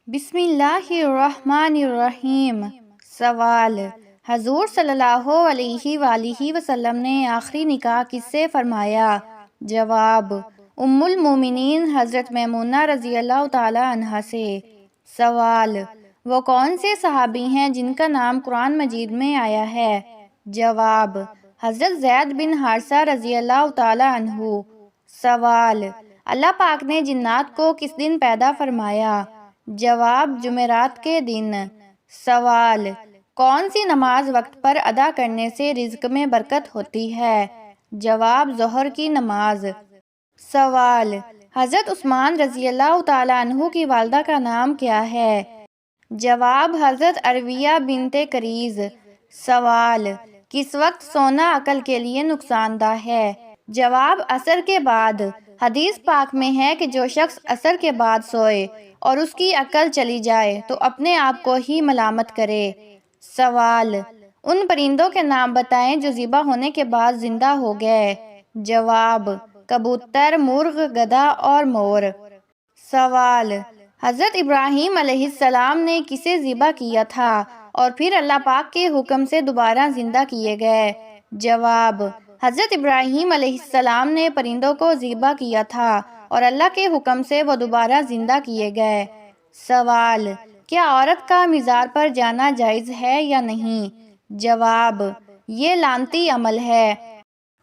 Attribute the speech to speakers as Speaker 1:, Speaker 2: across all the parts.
Speaker 1: بسم اللہ الرحمن الرحیم۔ سوال: حضور صلی اللہ علیہ وآلہ وسلم نے آخری نکاح کس سے فرمایا؟ جواب: ام المومنین حضرت میمونہ رضی اللہ تعالی عنہا سے۔ سوال: وہ کون سے صحابی ہیں جن کا نام قرآن مجید میں آیا ہے؟ جواب: حضرت زید بن حارثہ رضی اللہ تعالی عنہ۔ سوال: اللہ پاک نے جنات کو کس دن پیدا فرمایا؟ جواب: جمعرات کے دن۔ سوال: کون سی نماز وقت پر ادا کرنے سے رزق میں برکت ہوتی ہے؟ جواب: ظہر کی نماز۔ سوال: حضرت عثمان رضی اللہ تعالی عنہ کی والدہ کا نام کیا ہے؟ جواب: حضرت عرویہ بنت کریز۔ سوال: کس وقت سونا عقل کے لیے نقصان دہ ہے؟ جواب: عصر کے بعد۔ حدیث پاک میں ہے کہ جو شخص عصر کے بعد سوئے اور اس کی عقل چلی جائے تو اپنے آپ کو ہی ملامت کرے۔ سوال: ان پرندوں کے نام بتائیں جو ذبح ہونے کے بعد زندہ ہو گئے۔ جواب: کبوتر، مرغ، گدھا اور مور۔ سوال: حضرت ابراہیم علیہ السلام نے کسے ذبح کیا تھا اور پھر اللہ پاک کے حکم سے دوبارہ زندہ کیے گئے؟ جواب: حضرت ابراہیم علیہ السلام نے پرندوں کو ذبح کیا تھا اور اللہ کے حکم سے وہ دوبارہ زندہ کیے گئے۔ سوال: کیا عورت کا مزار پر جانا جائز ہے یا نہیں؟ جواب: یہ لعنتی عمل ہے۔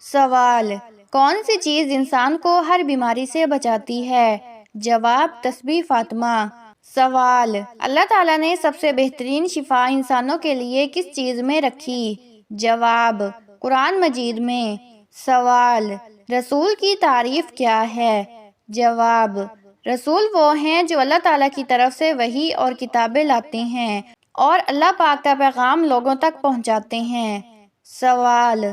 Speaker 1: سوال: کون سی چیز انسان کو ہر بیماری سے بچاتی ہے؟ جواب: تسبیح فاطمہ۔ سوال: اللہ تعالیٰ نے سب سے بہترین شفا انسانوں کے لیے کس چیز میں رکھی؟ جواب: قرآن مجید میں۔ سوال: رسول کی تعریف کیا ہے؟ جواب: رسول وہ ہیں جو اللہ تعالیٰ کی طرف سے وحی اور کتابیں لاتے ہیں اور اللہ پاک کا پیغام لوگوں تک پہنچاتے ہیں۔ سوال: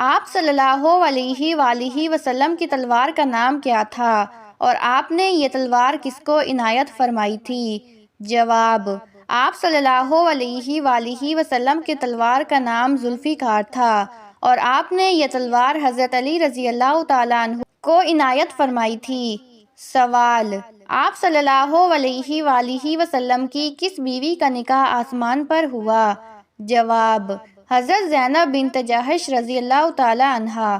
Speaker 1: آپ صلی اللہ علیہ وآلہ وسلم کی تلوار کا نام کیا تھا اور آپ نے یہ تلوار کس کو عنایت فرمائی تھی؟ جواب: آپ صلی اللہ علیہ وآلہ وسلم کی تلوار کا نام ذوالفی قار تھا اور آپ نے یہ تلوار حضرت علی رضی اللہ تعالیٰ عنہ کو عنایت فرمائی تھی۔ سوال: آپ صلی اللہ علیہ وآلہ وسلم کی کس بیوی کا نکاح آسمان پر ہوا؟ جواب: حضرت زینب بنت جحش رضی اللہ تعالی عنہا۔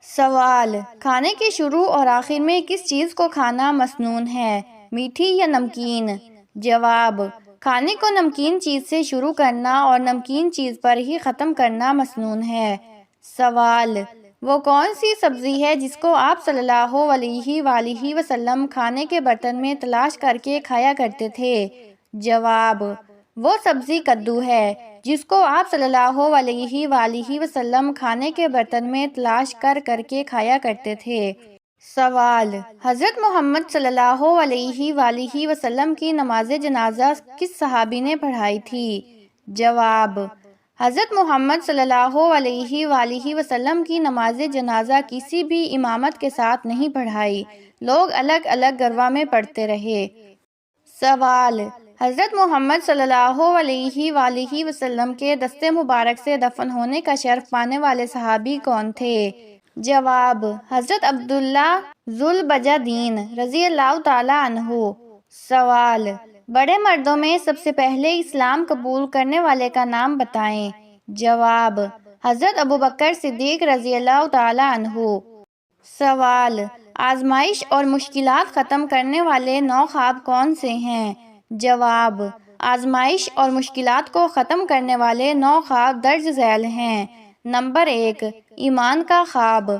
Speaker 1: سوال: کھانے کے شروع اور آخر میں کس چیز کو کھانا مسنون ہے، میٹھی یا نمکین؟ جواب: کھانے کو نمکین چیز سے شروع کرنا اور نمکین چیز پر ہی ختم کرنا مسنون ہے۔ سوال: وہ کون سی سبزی ہے جس کو آپ صلی اللہ علیہ وآلہ وسلم کھانے کے برتن میں تلاش کر کے کھایا کرتے تھے؟ جواب: وہ سبزی کدو ہے جس کو آپ صلی اللہ علیہ وآلہ وسلم کھانے کے برتن میں تلاش کر کے کھایا کرتے تھے۔ سوال: حضرت محمد صلی اللہ علیہ وآلہ وسلم کی نماز جنازہ کس صحابی نے پڑھائی تھی؟ جواب: حضرت محمد صلی اللہ علیہ وآلہ وسلم کی نماز جنازہ کسی بھی امامت کے ساتھ نہیں پڑھائی، لوگ الگ الگ گروا میں پڑھتے رہے۔ سوال: حضرت محمد صلی اللہ علیہ وآلہ وسلم کے دست مبارک سے دفن ہونے کا شرف پانے والے صحابی کون تھے؟ جواب: حضرت عبداللہ ذو البجدین رضی اللہ تعالی عنہ۔ سوال: بڑے مردوں میں سب سے پہلے اسلام قبول کرنے والے کا نام بتائیں۔ جواب: حضرت ابوبکر صدیق رضی اللہ تعالی عنہ۔ سوال: آزمائش اور مشکلات ختم کرنے والے 9 خواب کون سے ہیں؟ جواب: آزمائش اور مشکلات کو ختم کرنے والے 9 خواب درج ذیل ہیں۔ نمبر 1، ایمان کا خواب۔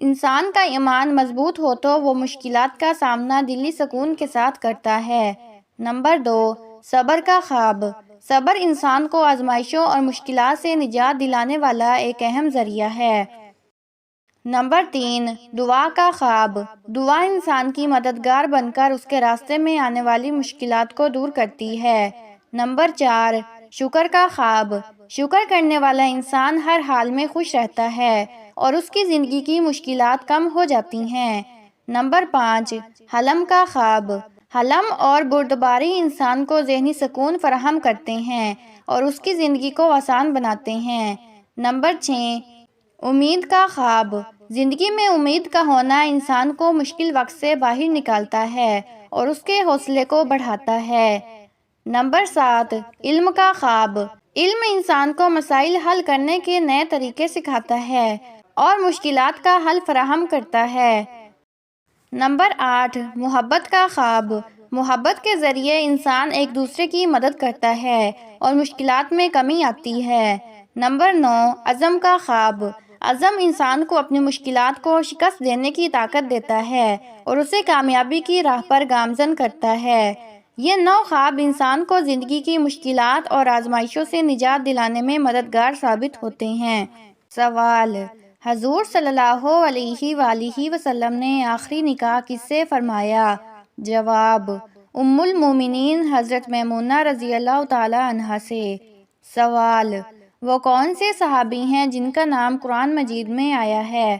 Speaker 1: انسان کا ایمان مضبوط ہو تو وہ مشکلات کا سامنا دلی سکون کے ساتھ کرتا ہے۔ نمبر 2، صبر کا خواب۔ صبر انسان کو آزمائشوں اور مشکلات سے نجات دلانے والا ایک اہم ذریعہ ہے۔ نمبر 3، دعا کا خواب۔ دعا انسان کی مددگار بن کر اس کے راستے میں آنے والی مشکلات کو دور کرتی ہے۔ نمبر 4، شکر کا خواب۔ شکر کرنے والا انسان ہر حال میں خوش رہتا ہے اور اس کی زندگی کی مشکلات کم ہو جاتی ہیں۔ نمبر 5، حلم کا خواب۔ حلم اور بردباری انسان کو ذہنی سکون فراہم کرتے ہیں اور اس کی زندگی کو آسان بناتے ہیں۔ نمبر 6، امید کا خواب۔ زندگی میں امید کا ہونا انسان کو مشکل وقت سے باہر نکالتا ہے اور اس کے حوصلے کو بڑھاتا ہے۔ نمبر 7، علم کا خواب۔ علم انسان کو مسائل حل کرنے کے نئے طریقے سکھاتا ہے اور مشکلات کا حل فراہم کرتا ہے۔ نمبر 8، محبت کا خواب۔ محبت کے ذریعے انسان ایک دوسرے کی مدد کرتا ہے اور مشکلات میں کمی آتی ہے۔ نمبر 9، عزم کا خواب۔ عزم انسان کو اپنی مشکلات کو شکست دینے کی طاقت دیتا ہے اور اسے کامیابی کی راہ پر گامزن کرتا ہے۔ یہ 9 خواب انسان کو زندگی کی مشکلات اور آزمائشوں سے نجات دلانے میں مددگار ثابت ہوتے ہیں۔ سوال: حضور صلی اللہ علیہ وآلہ وسلم نے آخری نکاح کس سے فرمایا؟ جواب: ام المومنین حضرت میمونہ رضی اللہ تعالی عنہا سے۔ سوال: وہ کون سے صحابی ہیں جن کا نام قرآن مجید میں آیا ہے؟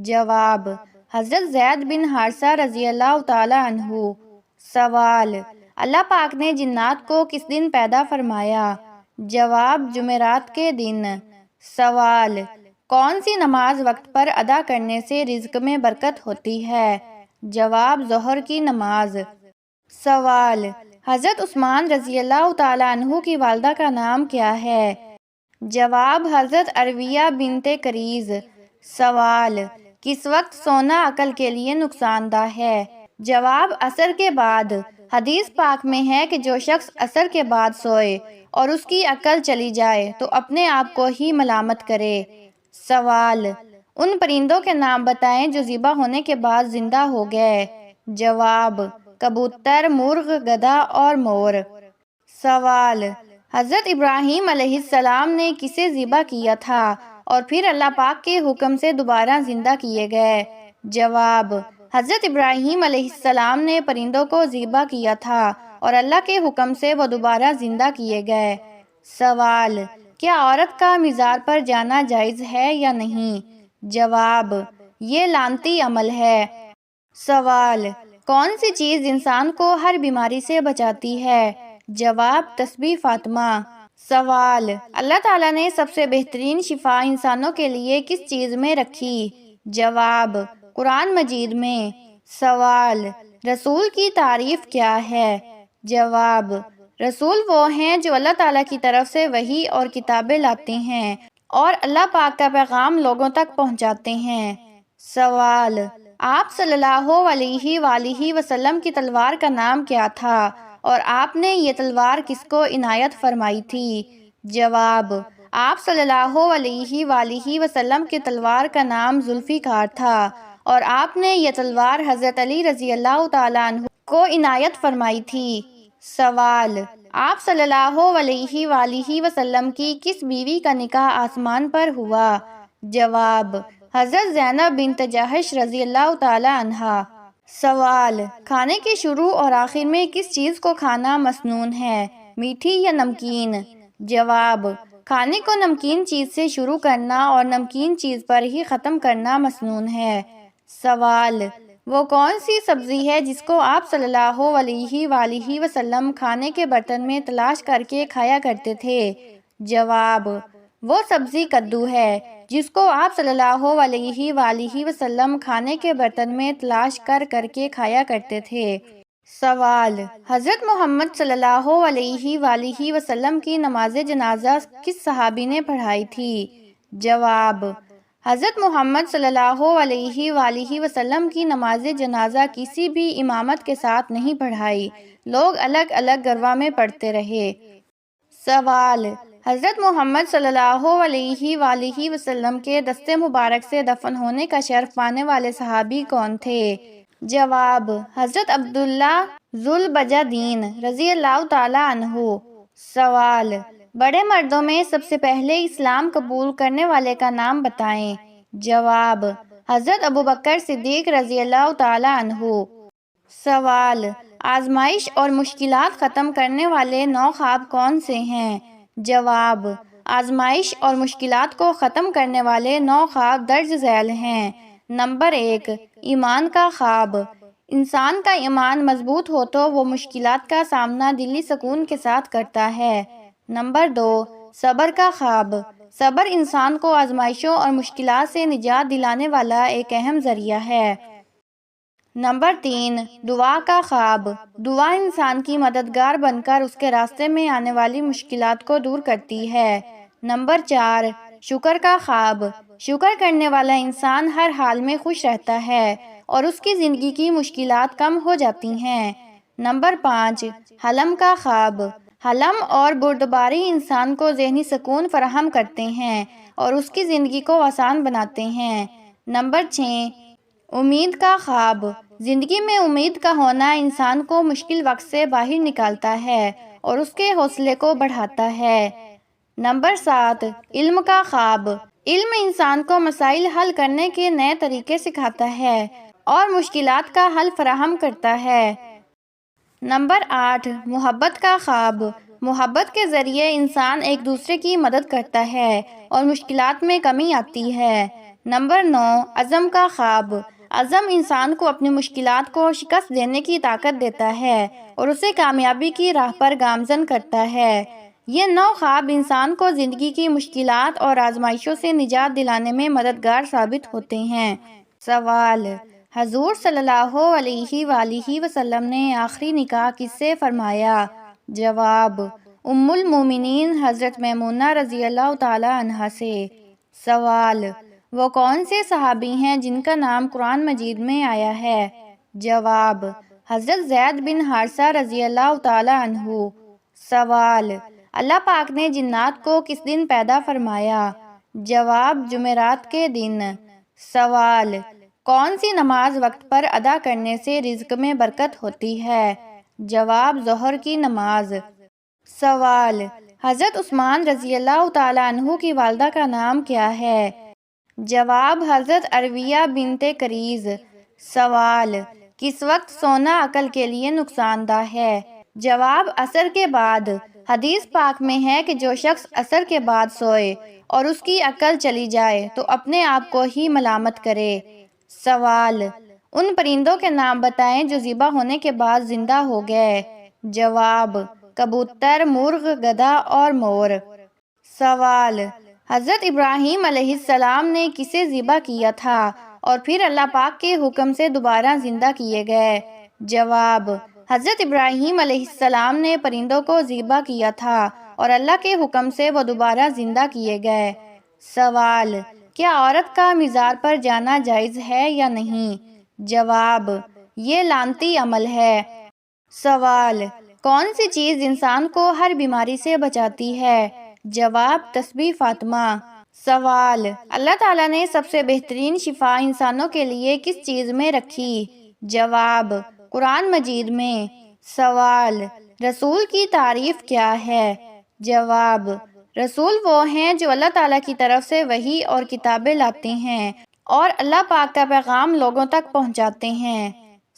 Speaker 1: جواب: حضرت زید بن حارثہ رضی اللہ تعالی عنہ۔ سوال: اللہ پاک نے جنات کو کس دن پیدا فرمایا؟ جواب: جمعرات کے دن۔ سوال: کون سی نماز وقت پر ادا کرنے سے رزق میں برکت ہوتی ہے؟ جواب: ظہر کی نماز۔ سوال: حضرت عثمان رضی اللہ تعالی عنہ کی والدہ کا نام کیا ہے؟ جواب: حضرت عرویہ بنت کریز۔ سوال: کس وقت سونا عقل کے لیے نقصان دہ ہے؟ جواب: عصر کے بعد۔ حدیث پاک میں ہے کہ جو شخص عصر کے بعد سوئے اور اس کی عقل چلی جائے تو اپنے آپ کو ہی ملامت کرے۔ سوال: ان پرندوں کے نام بتائیں جو ذبح ہونے کے بعد زندہ ہو گئے۔ جواب: کبوتر، مرغ، گدھا اور مور۔ سوال: حضرت ابراہیم علیہ السلام نے کسے ذبح کیا تھا اور پھر اللہ پاک کے حکم سے دوبارہ زندہ کیے گئے؟ جواب: حضرت ابراہیم علیہ السلام نے پرندوں کو ذبح کیا تھا اور اللہ کے حکم سے وہ دوبارہ زندہ کیے گئے۔ سوال: کیا عورت کا مزار پر جانا جائز ہے یا نہیں؟ جواب: یہ لعنتی عمل ہے۔ سوال: کون سی چیز انسان کو ہر بیماری سے بچاتی ہے؟ جواب: تسبیح فاطمہ۔ سوال: اللہ تعالیٰ نے سب سے بہترین شفا انسانوں کے لیے کس چیز میں رکھی؟ جواب: قرآن مجید میں۔ سوال: رسول کی تعریف کیا ہے؟ جواب: رسول وہ ہیں جو اللہ تعالیٰ کی طرف سے وحی اور کتابیں لاتے ہیں اور اللہ پاک کا پیغام لوگوں تک پہنچاتے ہیں۔ سوال: آپ صلی اللہ علیہ وآلہ وسلم کی تلوار کا نام کیا تھا اور آپ نے یہ تلوار کس کو عنایت فرمائی تھی؟ جواب: آپ صلی اللہ علیہ وآلہ وسلم کی تلوار کا نام ذوالفقار تھا اور آپ نے یہ تلوار حضرت علی رضی اللہ تعالیٰ عنہ کو عنایت فرمائی تھی۔ سوال: آپ صلی اللہ علیہ وآلہ وسلم کی کس بیوی کا نکاح آسمان پر ہوا؟ جواب: حضرت زینب بنت جحش رضی اللہ تعالی عنہا۔ سوال: کھانے کے شروع اور آخر میں کس چیز کو کھانا مسنون ہے، میٹھی یا نمکین؟ جواب: کھانے کو نمکین چیز سے شروع کرنا اور نمکین چیز پر ہی ختم کرنا مسنون ہے۔ سوال: وہ کون سی سبزی ہے جس کو آپ صلی اللہ علیہ وآلہ وسلم کھانے کے برتن میں تلاش کر کے کھایا کرتے تھے؟ جواب: وہ سبزی کدو ہے جس کو آپ صلی اللہ علیہ وآلہ وسلم کھانے کے برتن میں تلاش کر کے کھایا کرتے تھے۔ سوال: حضرت محمد صلی اللہ علیہ وآلہ وسلم کی نماز جنازہ کس صحابی نے پڑھائی تھی؟ جواب: حضرت محمد صلی اللہ علیہ وآلہ وسلم کی نماز جنازہ کسی بھی امامت کے ساتھ نہیں پڑھائی، لوگ الگ الگ گروا میں پڑھتے رہے۔ سوال: حضرت محمد صلی اللہ علیہ وآلہ وسلم کے دست مبارک سے دفن ہونے کا شرف پانے والے صحابی کون تھے؟ جواب: حضرت عبداللہ ذو البجدین رضی اللہ تعالی عنہ۔ سوال: بڑے مردوں میں سب سے پہلے اسلام قبول کرنے والے کا نام بتائیں۔ جواب: حضرت ابوبکر صدیق رضی اللہ تعالی عنہ۔ سوال: آزمائش اور مشکلات ختم کرنے والے 9 خواب کون سے ہیں؟ جواب: آزمائش اور مشکلات کو ختم کرنے والے 9 خواب درج ذیل ہیں۔ نمبر 1، ایمان کا خواب۔ انسان کا ایمان مضبوط ہو تو وہ مشکلات کا سامنا دلی سکون کے ساتھ کرتا ہے۔ نمبر 2، صبر کا خواب۔ صبر انسان کو آزمائشوں اور مشکلات سے نجات دلانے والا ایک اہم ذریعہ ہے۔ نمبر 3، دعا کا خواب۔ دعا انسان کی مددگار بن کر اس کے راستے میں آنے والی مشکلات کو دور کرتی ہے۔ نمبر 4، شکر کا خواب۔ شکر کرنے والا انسان ہر حال میں خوش رہتا ہے اور اس کی زندگی کی مشکلات کم ہو جاتی ہیں۔ نمبر 5، حلم کا خواب۔ حلم اور بردباری انسان کو ذہنی سکون فراہم کرتے ہیں اور اس کی زندگی کو آسان بناتے ہیں۔ نمبر 6، امید کا خواب۔ زندگی میں امید کا ہونا انسان کو مشکل وقت سے باہر نکالتا ہے اور اس کے حوصلے کو بڑھاتا ہے۔ نمبر 7، علم کا خواب۔ علم انسان کو مسائل حل کرنے کے نئے طریقے سکھاتا ہے اور مشکلات کا حل فراہم کرتا ہے۔ نمبر 8، محبت کا خواب۔ محبت کے ذریعے انسان ایک دوسرے کی مدد کرتا ہے اور مشکلات میں کمی آتی ہے۔ نمبر 9، عزم کا خواب۔ عزم انسان کو اپنی مشکلات کو شکست دینے کی طاقت دیتا ہے اور اسے کامیابی کی راہ پر گامزن کرتا ہے۔ یہ 9 خواب انسان کو زندگی کی مشکلات اور آزمائشوں سے نجات دلانے میں مددگار ثابت ہوتے ہیں۔ سوال: حضور صلی اللہ علیہ وآلہ وسلم نے آخری نکاح کس سے فرمایا؟ جواب: ام المومنین حضرت میمونہ رضی اللہ تعالی عنہا سے۔ سوال: وہ کون سے صحابی ہیں جن کا نام قرآن مجید میں آیا ہے؟ جواب: حضرت زید بن حارثہ رضی اللہ تعالی عنہ۔ سوال: اللہ پاک نے جنات کو کس دن پیدا فرمایا؟ جواب: جمعرات کے دن۔ سوال: کون سی نماز وقت پر ادا کرنے سے رزق میں برکت ہوتی ہے؟ جواب: ظہر کی نماز۔ سوال: حضرت عثمان رضی اللہ تعالی عنہ کی والدہ کا نام کیا ہے؟ جواب: حضرت عرویہ بنت کریز۔ سوال: کس وقت سونا عقل کے لیے نقصان دہ ہے؟ جواب: عصر کے بعد۔ حدیث پاک میں ہے کہ جو شخص عصر کے بعد سوئے اور اس کی عقل چلی جائے تو اپنے آپ کو ہی ملامت کرے۔ سوال: ان پرندوں کے نام بتائیں جو ذبح ہونے کے بعد زندہ ہو گئے۔ جواب: کبوتر، مرغ، گدھا اور مور۔ سوال: حضرت ابراہیم علیہ السلام نے کسے ذبح کیا تھا اور پھر اللہ پاک کے حکم سے دوبارہ زندہ کیے گئے؟ جواب: حضرت ابراہیم علیہ السلام نے پرندوں کو ذبح کیا تھا اور اللہ کے حکم سے وہ دوبارہ زندہ کیے گئے۔ سوال: کیا عورت کا مزار پر جانا جائز ہے یا نہیں؟ جواب: یہ لعنتی عمل ہے۔ سوال: کون سی چیز انسان کو ہر بیماری سے بچاتی ہے؟ جواب: تسبیح فاطمہ۔ سوال: اللہ تعالیٰ نے سب سے بہترین شفا انسانوں کے لیے کس چیز میں رکھی؟ جواب: قرآن مجید میں۔ سوال: رسول کی تعریف کیا ہے؟ جواب: رسول وہ ہیں جو اللہ تعالیٰ کی طرف سے وحی اور کتابیں لاتے ہیں اور اللہ پاک کا پیغام لوگوں تک پہنچاتے ہیں۔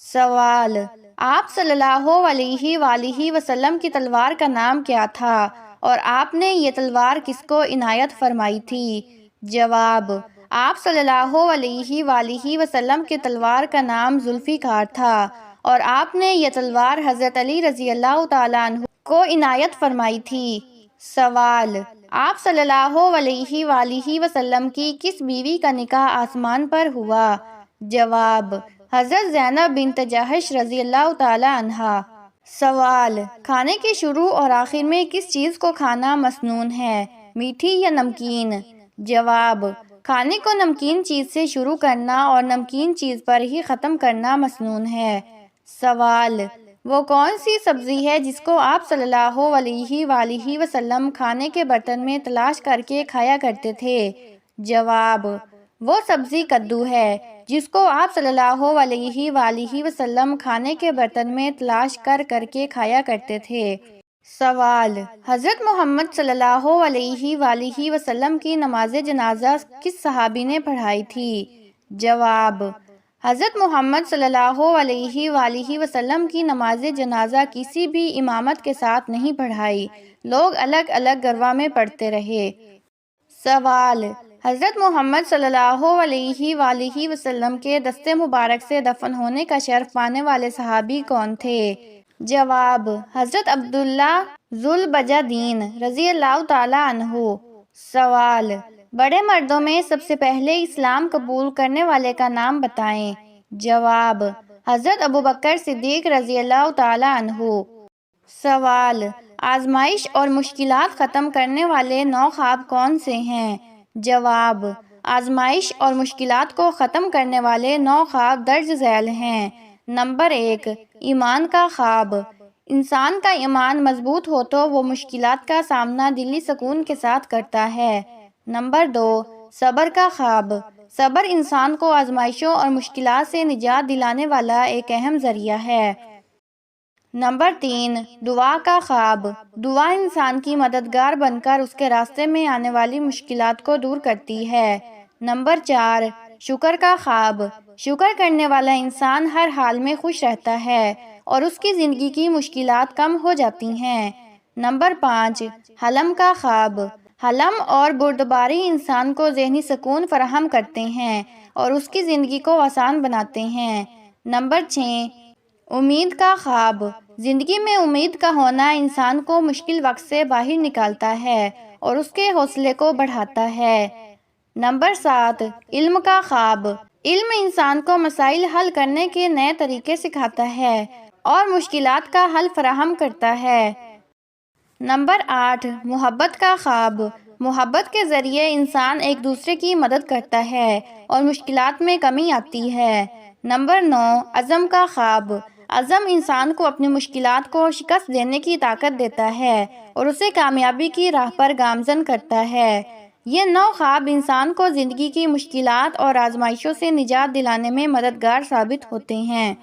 Speaker 1: سوال: آپ صلی اللہ علیہ وآلہ وسلم کی تلوار کا نام کیا تھا اور آپ نے یہ تلوار کس کو عنایت فرمائی تھی؟ جواب: آپ صلی اللہ علیہ وآلہ وسلم کی تلوار کا نام ذوالفقار تھا اور آپ نے یہ تلوار حضرت علی رضی اللہ تعالیٰ عنہ کو عنایت فرمائی تھی۔ سوال: آپ صلی اللہ علیہ وآلہ وسلم کی کس بیوی کا نکاح آسمان پر ہوا؟ جواب: حضرت زینب بنت جحش رضی اللہ تعالی عنہا۔ سوال: کھانے کے شروع اور آخر میں کس چیز کو کھانا مسنون ہے، میٹھی یا نمکین؟ جواب: کھانے کو نمکین چیز سے شروع کرنا اور نمکین چیز پر ہی ختم کرنا مسنون ہے۔ سوال: وہ کون سی سبزی ہے جس کو آپ صلی اللہ علیہ وآلہ وسلم کھانے کے برتن میں تلاش کر کے کھایا کرتے تھے؟ جواب: وہ سبزی کدو ہے جس کو آپ صلی اللہ علیہ وآلہ وسلم کھانے کے برتن میں تلاش کر کے کھایا کرتے تھے۔ سوال: حضرت محمد صلی اللہ علیہ وآلہ وسلم کی نماز جنازہ کس صحابی نے پڑھائی تھی؟ جواب: حضرت محمد صلی اللہ علیہ وآلہ وسلم کی نماز جنازہ کسی بھی امامت کے ساتھ نہیں پڑھائی، لوگ الگ الگ گروا میں پڑھتے رہے۔ سوال: حضرت محمد صلی اللہ علیہ وآلہ وسلم کے دست مبارک سے دفن ہونے کا شرف پانے والے صحابی کون تھے؟ جواب: حضرت عبداللہ ذو البجدین رضی اللہ تعالی عنہ۔ سوال: بڑے مردوں میں سب سے پہلے اسلام قبول کرنے والے کا نام بتائیں۔ جواب: حضرت ابوبکر صدیق رضی اللہ تعالی عنہ۔ سوال، آزمائش اور مشکلات ختم کرنے والے 9 خواب کون سے ہیں؟ جواب، آزمائش اور مشکلات کو ختم کرنے والے 9 خواب درج ذیل ہیں۔ نمبر 1، ایمان کا خواب۔ انسان کا ایمان مضبوط ہو تو وہ مشکلات کا سامنا دلی سکون کے ساتھ کرتا ہے۔ نمبر 2، صبر کا خواب۔ صبر انسان کو آزمائشوں اور مشکلات سے نجات دلانے والا ایک اہم ذریعہ ہے۔ نمبر 3، دعا کا خواب۔ دعا انسان کی مددگار بن کر اس کے راستے میں آنے والی مشکلات کو دور کرتی ہے۔ نمبر 4، شکر کا خواب۔ شکر کرنے والا انسان ہر حال میں خوش رہتا ہے اور اس کی زندگی کی مشکلات کم ہو جاتی ہیں۔ نمبر 5، حلم کا خواب۔ حلم اور بردباری انسان کو ذہنی سکون فراہم کرتے ہیں اور اس کی زندگی کو آسان بناتے ہیں۔ نمبر 6، امید کا خواب۔ زندگی میں امید کا ہونا انسان کو مشکل وقت سے باہر نکالتا ہے اور اس کے حوصلے کو بڑھاتا ہے۔ نمبر 7، علم کا خواب۔ علم انسان کو مسائل حل کرنے کے نئے طریقے سکھاتا ہے اور مشکلات کا حل فراہم کرتا ہے۔ نمبر 8، محبت کا خواب۔ محبت کے ذریعے انسان ایک دوسرے کی مدد کرتا ہے اور مشکلات میں کمی آتی ہے۔ نمبر 9، عزم کا خواب۔ عزم انسان کو اپنی مشکلات کو شکست دینے کی طاقت دیتا ہے اور اسے کامیابی کی راہ پر گامزن کرتا ہے۔ یہ 9 خواب انسان کو زندگی کی مشکلات اور آزمائشوں سے نجات دلانے میں مددگار ثابت ہوتے ہیں۔